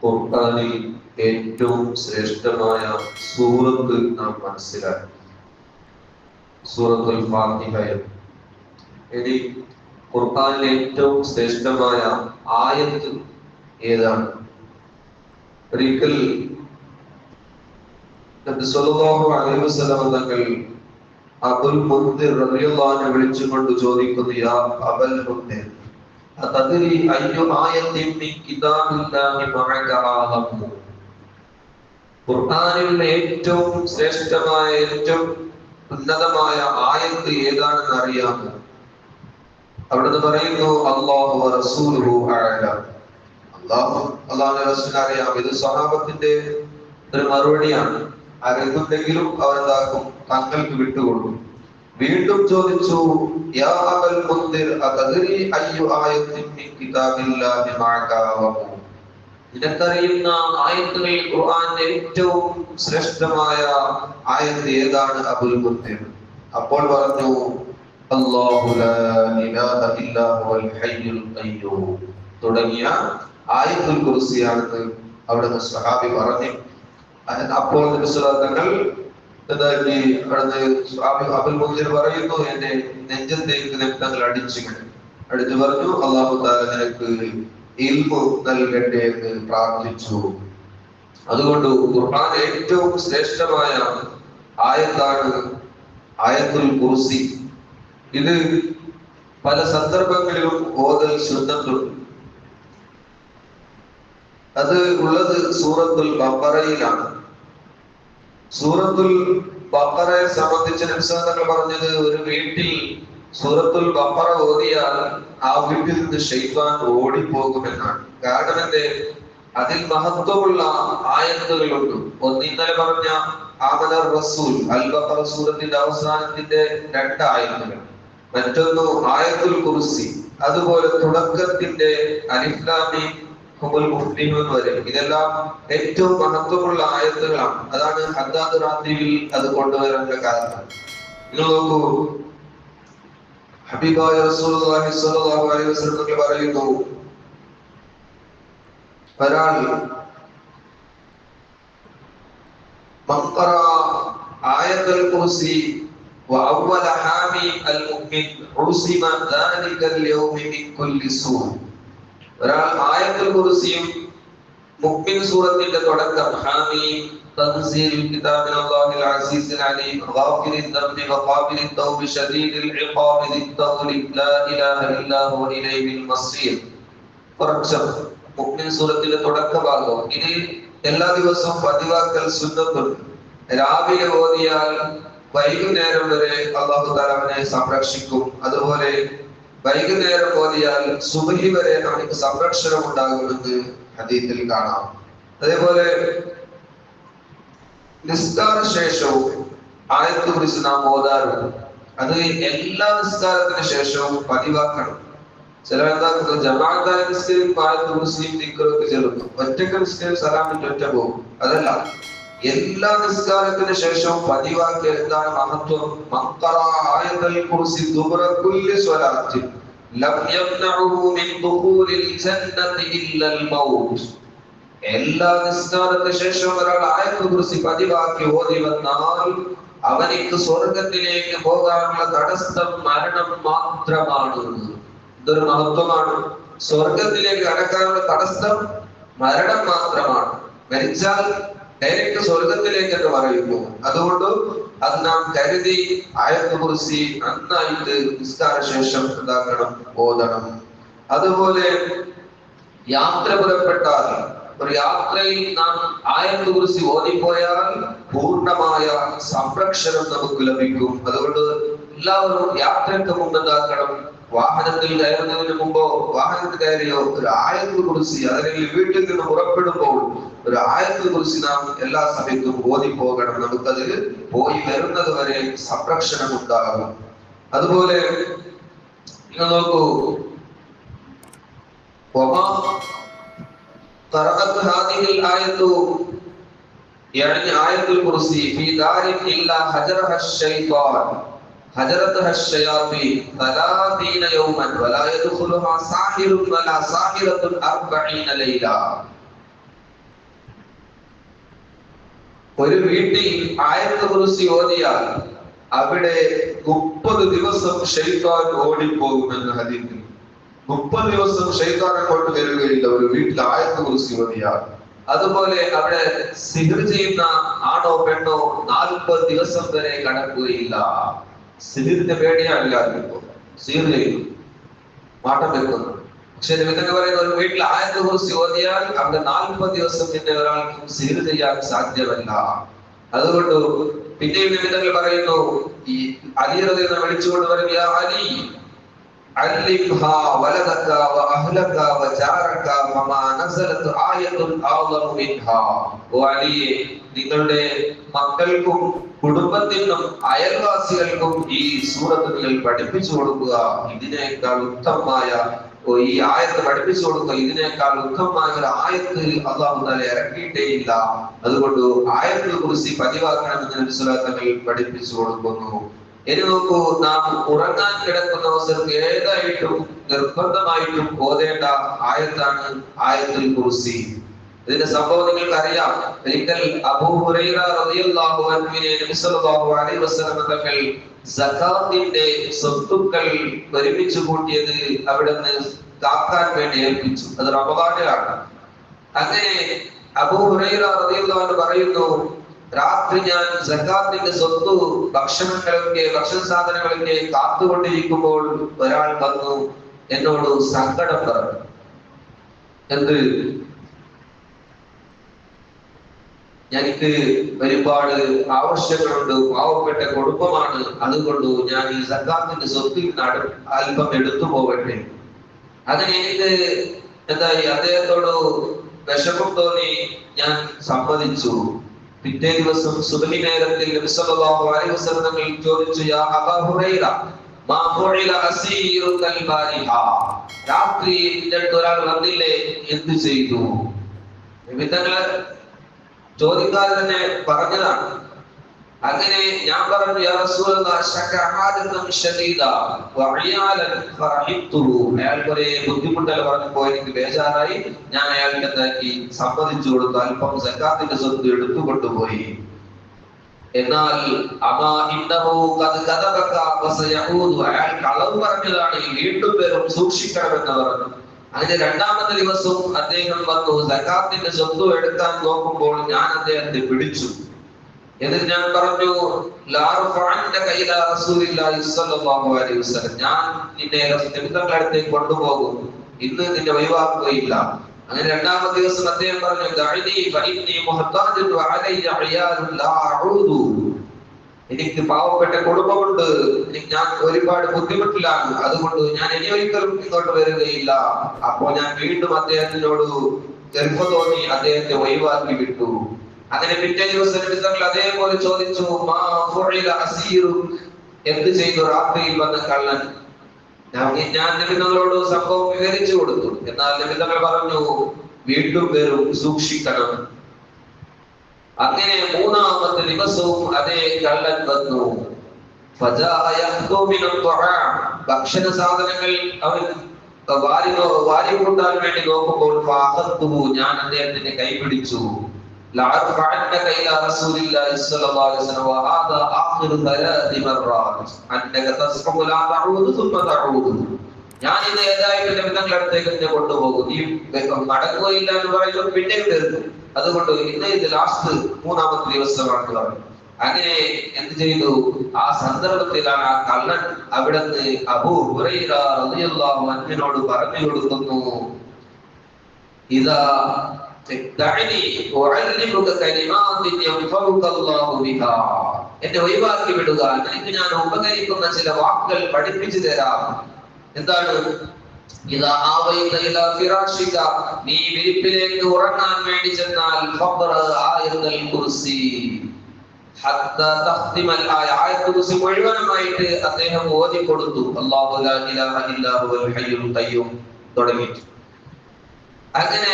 ഖുർആനിൽ ഏറ്റവും ശ്രേഷ്ഠമായ സൂറത്ത് നാം മനസ്സിലാക്കി. സൂറത്തുൽ ഫാത്തിഹ. ഇനി ഖുർആനിലെ ഏറ്റവും ശ്രേഷ്ഠമായ ആയത്ത് ഏതാണ്? ഒരിക്കൽ നബി സല്ലല്ലാഹു അലൈഹി വസല്ലം തങ്ങൾ അബുൽ മുൻദിർ റളിയല്ലാഹു അൻഹു വിളിച്ചുകൊണ്ട് ചോദിക്കുന്നു, യാ അബൽ മുൻദിർ അതദ്രി അയ്യു ആയത്തിൻ മിൻ കിതാബില്ലാഹി മഅക ആലമു. ഖുർആനിലെ ഏറ്റവും ശ്രേഷ്ഠമായ ഏറ്റവും ഉന്നതമായ ആയത്ത് ഏതാണെന്ന് അറിയാമോ? അവിടുന്ന് പറയുന്നു, അല്ലാഹു വറസൂലുഹു അഅലം. അല്ലാഹുവിന്റെ റസൂലിനെ അറിയാം. ഇത് സ്വഹാബത്തിന്റെ ഒരു മറുപടിയാണ്. ആരെന്തുണ്ടെങ്കിലും അവരെന്താക്കും? തങ്ങൾക്ക് വിട്ടുകൊടുക്കും. വീണ്ടും ചോദിച്ചു, യാ അബൽ മുൻദിർ അതദ്രി അയ്യു ആയത്തിൻ മിൻ കിതാബില്ലാഹി മഅക ആലമു. നിനക്കറിയുന്ന ആയത്തുകളിൽ ഖുർആനിലെ ഏറ്റവും ശ്രേഷ്ഠമായ ആയത്ത് ഏതാണ് അബുൽ മുൻദിർ? അപ്പോൾ പറഞ്ഞു, അല്ലാഹു ലാ ഇലാഹ ഇല്ലാ ഹുവൽ ഹയ്യുൽ ഖയ്യൂം തുടങ്ങിയ ആയത്തുൽ കുർസിയാണെന്ന് അവിടുന്ന് സ്വഹാബി പറഞ്ഞു. അപ്പോൾ നബി സല്ലല്ലാഹു അലൈഹി വസല്ലം അബുൽ മുൻദിർ പറയുന്നു, എന്റെ നെഞ്ചത്തേക്ക് തങ്ങൾ അടിച്ചു പറഞ്ഞു, അല്ലാഹു തആല നിനക്ക് ഇൽമു നൽകട്ടെ എന്ന് പ്രാർത്ഥിച്ചു. അതുകൊണ്ട് ഖുർആൻ ഏറ്റവും ശ്രേഷ്ഠമായ ആയത്താണ് ആയത്തുൽ കുർസി. ഇത് പല സന്ദർഭങ്ങളിലും ഓതൽ സുന്നത്തുണ്ട്. അത് ഉള്ളത് സൂറത്തുൽ ബഖറയിലാണ്. സൂറത്തുൽ ബഖറയെ സംബന്ധിച്ച് നബി സല്ലല്ലാഹു അലൈഹി വസല്ലം പറഞ്ഞത്, ഒരു വീട്ടിൽ സൂറത്തുൽ ബഖറ ഓതിയാൽ ആ വീട്ടിൽ നിന്ന് ശൈത്താൻ ഓടിപ്പോകുമെന്നാണ്. കാരണം എന്തേ? അതിൽ മഹത്വമുള്ള ആയത്തുകളുണ്ട്. ഒന്ന് ഇന്നലെ പറഞ്ഞ ആമനർ റസൂൽ അൽ ബഖറ സൂറത്തിന്റെ അവസാനത്തിന്റെ 2 ആയത്തുകൾ. മറ്റൊന്ന് ആയത്തുൽ കുർസി. അതുപോലെ തുടക്കത്തിന്റെ അലിഫ് ലാം മീം ഹുവൽ മുഫ്ലിഹൂൻ വരെ. ഇതെല്ലാം ഏറ്റവും മഹത്വമുള്ള ആയത്തുകളാണ്. അതാണ് ഹദ്ദാദ് രാത്രിയിൽ അത് കൊണ്ടുവരേണ്ട കാരണം. നിങ്ങൾ നോക്കൂ, ഹബീബായ റസൂലുള്ളാഹി സ്വല്ലല്ലാഹു അലൈഹി വസല്ലം പറയുന്നു, ഒരാൾ മഖറ ആയത്തുൽ കുർസി വഅവ്വല ഹാമി അൽ മുഅ്മിൻ ഉസിമ ദാലികൽ യൗമി മിൻ കുല്ലി സൂ. ഒരാൾ ആയത്തുൽ കുർസിയും മുഅ്മിൻ സൂറത്തിന്റെ തുടക്കം ഹാമീം തൻസീൽ കിതാബില്ലാഹിൽ അസീസിൽ അലീം ഗാഫിരിദ് ദംബി വഖാബിലിത് തൗബി ശദീദിൽ ഇഖാബി ദിത്തൗലി ലാ ഇലാഹ ഇല്ലാ ഹുവ ഇലൈഹിൽ മസീർ. കുറച്ച് മുഅ്മിൻ സൂറത്തിന്റെ തുടക്ക ഭാഗം. ഇത് എല്ലാ ദിവസവും പതിവാക്കൽ സുന്നത്തുണ്ട്. രാവിലെ ഓതിയാൽ വൈകുന്നേരം വരെ അല്ലാഹു തആല അവനെ സംരക്ഷിക്കും. അതുപോലെ വൈകുന്നേരം ഓതിയാൽ സുബഹി വരെ അവർക്ക് സംരക്ഷണം ഉണ്ടാകുമെന്ന് ഹദീസിൽ കാണാം. അതേപോലെ നിസ്കാര ശേഷവും ആയത്തുൽ കുർസി നാം ഓതാറുണ്ട്. അത് എല്ലാ നിസ്കാരത്തിന് ശേഷവും പതിവാക്കണം. ചിലരെന്താക്കുന്നത്, ജമാഅത്തായ നിസ്കരിക്കും ആയത്തുൽ കുർസിയും ദിക്റൊക്കെ ചെല്ലുന്നു. ഒറ്റക്ക് നിസ്കരിക്കും സലാമിന്റെ ഒറ്റ പോകും. അതല്ല, എല്ലാ നിസ്കാരത്തിന് ശേഷവും പതിവാക്കി. എന്താണ് മഹത്വം? മഖറ ആയത്തുൽ കുർസി ദുബറ കുല്ലി സ്വലാത്തി ലം യംനഉഹു മിൻ ദുഖൂലിൽ ജന്നതി ഇല്ലൽ മൗത്ത്. എല്ലാ നിസ്കാരത്തിന് ശേഷവും ഒരാൾ ആയത്തുൽ കുർസി പതിവാക്കി ഓതി വന്നാൽ അവനിക്ക് സ്വർഗത്തിലേക്ക് പോകാനുള്ള തടസ്സം മരണം മാത്രമാണ്. ഇതൊരു മഹത്വമാണ്. സ്വർഗത്തിലേക്ക് കടക്കാനുള്ള തടസ്സം മരണം മാത്രമാണ്. മരിച്ചാൽ ഡയറക്റ്റ് സ്വർഗത്തിലേക്ക് എന്ന് പറയുന്നു. അതുകൊണ്ട് അത് നാം കരുതി ആയത്തുൽ കുർസി നന്നായിട്ട് നിസ്കാര ശേഷം എന്താക്കണം? ഓതണം. അതുപോലെ യാത്ര പുറപ്പെട്ടാൽ, ഒരു യാത്രയിൽ നാം ആയത്തുൽ കുർസി ഓതിപ്പോയാൽ പൂർണ്ണമായ സംരക്ഷണം നമുക്ക് ലഭിക്കും. അതുകൊണ്ട് എല്ലാവരും യാത്രയ്ക്ക് മുമ്പ് എന്താക്കണം? വാഹനത്തിൽ കയറുന്നതിന് മുമ്പോ വാഹനത്തിൽ കയറിയോ ഒരു ആയത്തുൽ കുർസി, അല്ലെങ്കിൽ വീട്ടിൽ നിന്ന് പുറപ്പെടുമ്പോൾ ഒരു ആയത്തുൽ കുർസി നാം എല്ലാ സമയത്തും ഓതി പോകണം. നമുക്കതിൽ പോയി വരുന്നത് വരെ സംരക്ഷണം ഉണ്ടാകും. അതുപോലെ നിങ്ങൾ നോക്കൂ, ആയത്തുൽ കുർസി ഫീ ദാരിൻ ഇല്ലാ ഹജറഹ ശൈത്താൻ ഹജറത്തുഹ ശയാത്തീൻ 30 യൗമൻ വലാ യദ്ഖുലുഹാ സാഹിറുൻ വലാ സാഹിറത്തുൻ 40 ലൈല. ഒരു വീട്ടിൽ ആയത്തുൽ കുർസി ഓതിയാൽ അവിടെ 30 ദിവസം ശൈത്താൻ ഓടിപ്പോകുമെന്ന് ഹദീസിൽ. 30 ദിവസം ശൈത്താൻ അങ്ങോട്ട് വരികയില്ല ഒരു വീട്ടിൽ ആയത്തുൽ കുർസി ഓതിയാൽ. അതുപോലെ അവിടെ സിഹ്ർ ചെയ്യുന്ന ആണോ പെണ്ണോ 40 ദിവസം വരെ കടക്കുകയില്ല. സിഹിറിന്റെ പേടിയാണ് ഇപ്പൊ സിഹിർ ചെയ്യുന്നു, മാറ്റം വെക്കുന്നു. പക്ഷെ നിമിത്തങ്ങൾ പറയുന്ന ഒരു വീട്ടിൽ ആയത്തുൽ കുർസി ഓതിയാൽ അവിടെ 40 ദിവസം പിന്നെ ഒരാൾക്കും സിഹിർ ചെയ്യാൻ സാധ്യമല്ല. അതുകൊണ്ട് പിന്നെയും നിമിത്തങ്ങൾ പറയുന്നു, ഈ അലി റളിയല്ലാഹു അൻഹു വിളിച്ചുകൊണ്ട് പറയും, യാ അലി അല്ലിംഹാ വലദക വഅഹ്ലക വജാറക വമാ നസലത് ആയത്തുൻ അഅ്ളമു മിൻഹാ. ഓ അലിയെ, നിങ്ങളുടെ മക്കൾക്കും കുടുംബത്തിനും അയൽവാസികൾക്കും ഈ സൂറത്ത് നിങ്ങൾ പഠിപ്പിച്ചു കൊടുക്കുക. ഇതിനേക്കാൾ ഉത്തമമായ ഈ ആയത്ത് പഠിപ്പിച്ചു കൊടുക്കുക. ഇതിനേക്കാൾ ഉത്തമമായ ഒരു ആയത്ത് അല്ലാഹു തആല ഇറക്കിയിട്ടേ ഇല്ല. അതുകൊണ്ട് ആയത്തുൽ കുർസി പതിവാക്കണമെന്ന് നബി സ്വല്ലല്ലാഹു അലൈഹി വസല്ലം പഠിപ്പിച്ചു കൊടുക്കുന്നു. ഇനി നോക്കൂ, നാം ഉറങ്ങാൻ കിടക്കുന്ന അവസരത്തിൽ ഏതായിട്ടും നിർബന്ധമായിട്ടും ഓതേണ്ട ആയത്താണ് ആയത്തുൽ കുർസി. ഇതിന്റെ സംഭവം നിങ്ങൾക്ക് അറിയാം. ഒരിക്കൽ അബൂ ഹുറൈറ റളിയല്ലാഹു അൻഹുവിനെ നബി സല്ലല്ലാഹു അലൈഹി വസല്ലം തങ്ങൾ സകാത്തിന്റെ സ്വത്തുക്കൾ ഒരുമിച്ച് കൂട്ടിയത് അവിടുന്ന് കാക്കാൻ വേണ്ടി ഏൽപ്പിച്ചു. അത് റമദാനിലാണ്. അങ്ങനെ അബൂ ഹുറൈറ റളിയല്ലാഹു അൻഹു പറയുന്നു, രാത്രി ഞാൻ സകാത്തിന്റെ സ്വത്ത് ഭക്ഷണ സാധനങ്ങളൊക്കെ കാത്തുകൊണ്ടിരിക്കുമ്പോൾ ഒരാൾ വന്നു എന്നോട് സങ്കടം പറഞ്ഞു. എന്ത്? എനിക്ക് ഒരുപാട് ആവശ്യങ്ങളുണ്ട്, പാവപ്പെട്ട കുടുംബമാണ്, അതുകൊണ്ട് ഞാൻ ഈ സക്കാത്തിന്റെ സ്വത്തിൽ നിന്ന് അല്പം എടുത്തു പോകട്ടെ. അതിന് എനിക്ക് എന്തായി, അദ്ദേഹത്തോട് വിഷമം തോന്നി. ഞാൻ സമ്മതിച്ചു. പിറ്റേ ദിവസം സുബഹി നേരത്തിൽ നബി സല്ലല്ലാഹു അലൈഹി വസല്ലം ചോദിച്ചു, യാ അബൂ ഹുറൈറ മാ ഫുഇല അസീറുകൽ ബാരിഹ, രാത്രി നിന്റെ ഒരാൾ വന്നില്ലേ, എന്ത് ചെയ്തു? നിമിത്തങ്ങളെ ചോദിക്കാതെ തന്നെ പറഞ്ഞതാണ്. അങ്ങനെ ഞാൻ പറഞ്ഞു, യാ റസൂലല്ലാഹ് ശകഅദതുൻ ശദീദ വഅയാലൻ ഫറഹിത്തുഹു, അയാൾ കുറെ ബുദ്ധിമുട്ടൽ പറഞ്ഞപ്പോൾ എനിക്ക് ബേജാറായി. ഞാൻ അയാൾക്ക് എന്താക്കി, സമ്മതിച്ചു കൊടുത്തു. അല്പം സക്കാത്തിന്റെ സ്വത്ത് എടുത്തു കൊണ്ടുപോയി. എന്നാൽ അമാ ഇന്നഹു ഖദ് കദബക വസയഊദു, അയാൾ കളവ് പറഞ്ഞതാണ്, വീണ്ടും വരും, സൂക്ഷിക്കണമെന്ന് പറഞ്ഞു. അങ്ങനെ രണ്ടാമത്തെ ദിവസവും അദ്ദേഹം വന്നു. സക്കാത്തിന്റെ സ്വത്ത് എടുക്കാൻ നോക്കുമ്പോൾ ഞാൻ അദ്ദേഹത്തെ പിടിച്ചു. എന്നിട്ട് ഞാൻ പറഞ്ഞു, ഞാൻ നിന്നെ നബിയുടെ അടുത്തേക്ക് കൊണ്ടുപോകും, ഇന്ന് നിന്നെ ഒഴിവാക്കുകയില്ല. അങ്ങനെ രണ്ടാമത്തെ ദിവസം അദ്ദേഹം പറഞ്ഞു, എനിക്ക് പാവപ്പെട്ട കുടുംബമുണ്ട്, ഞാൻ ഒരുപാട് ബുദ്ധിമുട്ടിലാണ്, അതുകൊണ്ട് ഞാൻ ഇനി ഒരിക്കലും ഇങ്ങോട്ട് വരികയില്ല. അപ്പോൾ ഞാൻ വീണ്ടും അദ്ദേഹത്തിനോട് ഗർഭ തോന്നി, അദ്ദേഹത്തെ ഒഴിവാക്കി വിട്ടു. അങ്ങനെ പിറ്റേ ദിവസം അതേപോലെ ചോദിച്ചു, എന്ത് ചെയ്തു രാത്രിയിൽ വന്ന കള്ളൻ? ഞാൻ നബിതങ്ങളോട് സംഭവം വിവരിച്ചു കൊടുത്തു. എന്നാൽ നബിതങ്ങൾ പറഞ്ഞു, വീണ്ടും വരും, സൂക്ഷിക്കണം. അങ്ങനെ മൂന്നാമത്തെ ദിവസവും അതേ കള്ളൻ വന്നു. ഭക്ഷണ സാധനങ്ങൾ അവൻ വാരി കൂട്ടാൻ വേണ്ടി നോക്കുമ്പോൾ ഞാൻ അദ്ദേഹത്തിന്റെ കൈപിടിച്ചു. ഞാൻ ഇത് ഏതായാലും നിങ്ങളുടെ അടുത്തേക്ക് കൊണ്ടുപോകും, നീ മടങ്ങുകയില്ല എന്ന് പറയുമ്പോൾ പിന്നെ വരുന്നു. അതുകൊണ്ട് ഇന്ന് ഇത് ലാസ്റ്റ് മൂന്നാമത്തെ ദിവസമാണെന്ന് പറഞ്ഞു. അങ്ങനെ എന്ത് ചെയ്തു? ആ സന്ദർഭത്തിലാണ് ആ കള്ളൻ അവിടുന്ന് അബൂ ഹുറൈറ റളിയല്ലാഹു അൻഹുവിനോട് പറഞ്ഞു കൊടുക്കുന്നു, ഇതാ എന്നെ ഒഴിവാക്കി വിടുക, എനിക്ക് ഞാൻ ഉപകരിക്കുന്ന ചില വാക്കുകൾ പഠിപ്പിച്ചു തരാം. എന്താണ്? നീ വിരിപ്പിലേക്ക് ഉറങ്ങാൻ വേണ്ടി ചെന്നാൽ മുഴുവനുമായിട്ട് അദ്ദേഹം ഓതി കൊടുത്തു. അല്ലാഹു ലാ ഇലാഹ ഇല്ലാ ഹുവൽ ഹയ്യുൽ ഖയ്യൂം തുടങ്ങി. അങ്ങനെ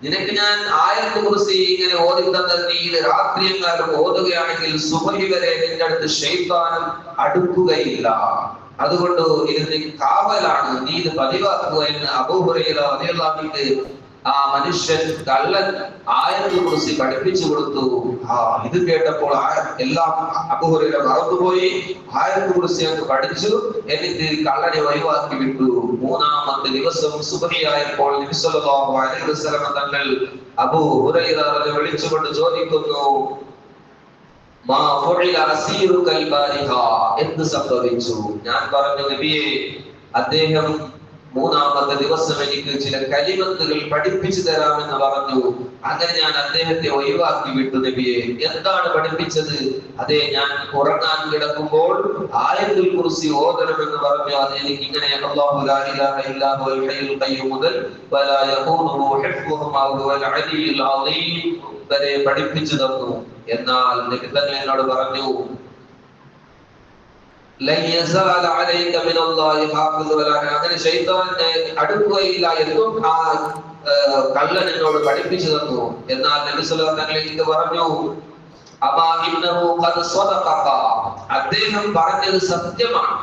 നിനക്ക് ഞാൻ ആയത്തുൽ കുർസി ഇങ്ങനെ ഓതി തന്നത്, നീ ഇത് രാത്രിയെങ്ങാനും ഓതുകയാണെങ്കിൽ സുബഹി വരെ നിന്റെ അടുത്ത് ശൈത്താൻ അടുക്കുകയില്ല. അതുകൊണ്ട് ഇതിന് കാവലാണ്, നീ ഇത് പതിവാക്കുക എന്ന് അബൂ ഹുറൈറ റളിയല്ലാഹു അൻഹു ആ മനുഷ്യൻ കള്ളൻ ആയത്തുൽ കുർസി പഠിപ്പിച്ചു കൊടുത്തു. ഇത് കേട്ടപ്പോൾ എല്ലാം അബൂ ഹുറൈറ മറന്നുപോയി. ആയത്തുൽ കുർസി അങ്ങ് പഠിച്ചു, എന്നിട്ട് കള്ളനെ ഒഴിവാക്കി വിട്ടു. മൂന്നാമത്തെ ദിവസം സുബ്ഹിയായപ്പോൾ നബി സല്ലല്ലാഹു അലൈഹി വസല്ലം തങ്ങൾ അബൂ ഹുറൈറ വിളിച്ചുകൊണ്ട് ചോദിക്കുന്നു, മാ ഫുഇല അസീറുകൽ ബാരിഹ, എന്ത് സംഭവിച്ചു? ഞാൻ പറഞ്ഞു, നബിയെ, അദ്ദേഹം മൂന്നാമത്തെ ദിവസം എനിക്ക് ചില കലിമത്തുകൾ പഠിപ്പിച്ചു തരാമെന്ന് പറഞ്ഞു. അങ്ങനെ ഞാൻ അദ്ദേഹത്തെ ഒഴിവാക്കി വിട്ടു നബിയെ. എന്താണ് പഠിപ്പിച്ചത്? അതെ, ഞാൻ ഉറങ്ങാൻ കിടക്കുമ്പോൾ ആയത്തുൽ കുർസി ഓതണമെന്ന് പറഞ്ഞു. അത് എനിക്ക് ഇങ്ങനെ അല്ലാഹു ലാ ഇലാഹ ഇല്ലാ ഹുവൽ ഹയ്യുൽ ഖയ്യൂം മുതൽ വലാ യഖൂനുഹു ഹിഫ്ദുഹുമാ വൽ അലിയ്യുൽ അളീം വരെ പഠിപ്പിച്ചു തന്നു. എന്നാൽ നബി തങ്ങൾ എന്നോട് പറഞ്ഞു, അങ്ങനെ ശൈത്താനെ അടുക്കുകയില്ല എന്നും ആ കള്ളൻ എന്നോട് പഠിപ്പിച്ചു തന്നു. എന്നാൽ നബി സല്ലല്ലാഹു അലൈഹി വസല്ലം പറഞ്ഞു, അദ്ദേഹം പറഞ്ഞത് സത്യമാണ്.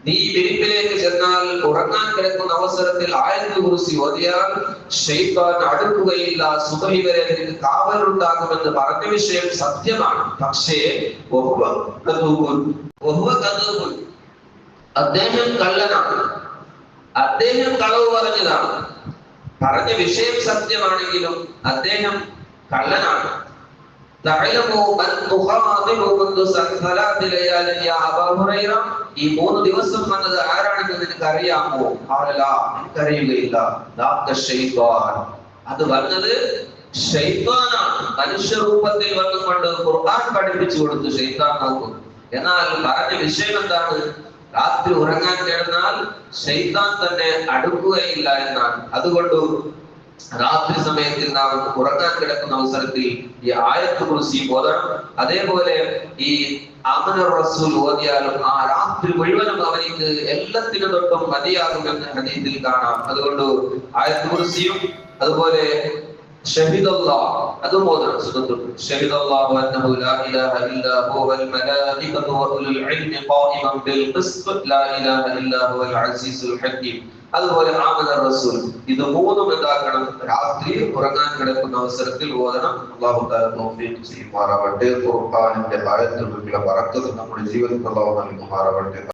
നീ വിരിപ്പിലേക്ക് ചെന്നാൽ ഉറങ്ങാൻ കിടക്കുന്ന അവസരത്തിൽ ആയത്തുൽ കുർസി ഓതിയാൽ ശൈത്താൻ അടുക്കുകയില്ല, സുബഹി വരെ നിനക്ക് കാവലുണ്ടാകുമെന്ന് പറഞ്ഞ വിഷയം സത്യമാണ്. പക്ഷേ അദ്ദേഹം കള്ളനാണ്, അദ്ദേഹം കളവ് പറഞ്ഞതാണ്. പറഞ്ഞ വിഷയം സത്യമാണെങ്കിലും അദ്ദേഹം കള്ളനാണ്. ഈ 3 ദിവസം വന്നത് ആരാണെന്ന് നിനക്ക് അറിയാമോ? എനിക്കറിയുകയില്ല. അത് വന്നത് ശൈത്താനാണ്. മനുഷ്യരൂപത്തിൽ വന്നുകൊണ്ട് ഖുർആൻ പഠിപ്പിച്ചു കൊടുത്തു ശൈത്താൻ നോക്കും. എന്നാൽ പറഞ്ഞ വിഷയം എന്താണ്? രാത്രി ഉറങ്ങാൻ കിടന്നാൽ ശൈത്താൻ തന്നെ അടുക്കുകയില്ല എന്നാണ്. അതുകൊണ്ട് രാത്രി സമയത്തിൽ നാം ഉറങ്ങാൻ കിടക്കുന്ന അവസരത്തിൽ ഈ ആയത്തുൽ കുർസി ഓതണം. അതേപോലെ ഈ ആമന റസൂൽ ഓതിയാലും ആ രാത്രി മുഴുവനും അവനിക്ക് എല്ലാത്തിനും തൊട്ടും മതിയാകുമെന്ന് ഹദീസിൽ കാണാം. അതുകൊണ്ട് ആയത്തുൽ കുർസിയും അതുപോലെ ഷഹിദല്ലാഹ് അതും ഓതണം. സുന്നത്തുണ്ട്. ഷഹിദല്ലാഹു അന്നഹു ലാ ഇലാഹ ഇല്ലാ ഹുവൽ മലായികതു വഉലുൽ ഇൽമി ഖായിമൻ ബിൽ ഖിസ്ത് ലാ ഇലാഹ ഇല്ലാ ഹുവൽ അസീസുൽ ഹകീം. അതുപോലെ ആമന റസൂൽ, ഇത് 3ഉം എന്താക്കണം? രാത്രി ഉറങ്ങാൻ കിടക്കുന്ന അവസരത്തിൽ ഓതണം. അല്ലാഹു തആല തൗഫീഖ് ചെയ്യുമാറാവട്ടെ. ഖുർആനിന്റെ ആയത്തുകളുടെ ബറക്കത്ത് നമ്മുടെ ജീവിതത്തിൽ അല്ലാഹു നൽകുമാറാവട്ടെ.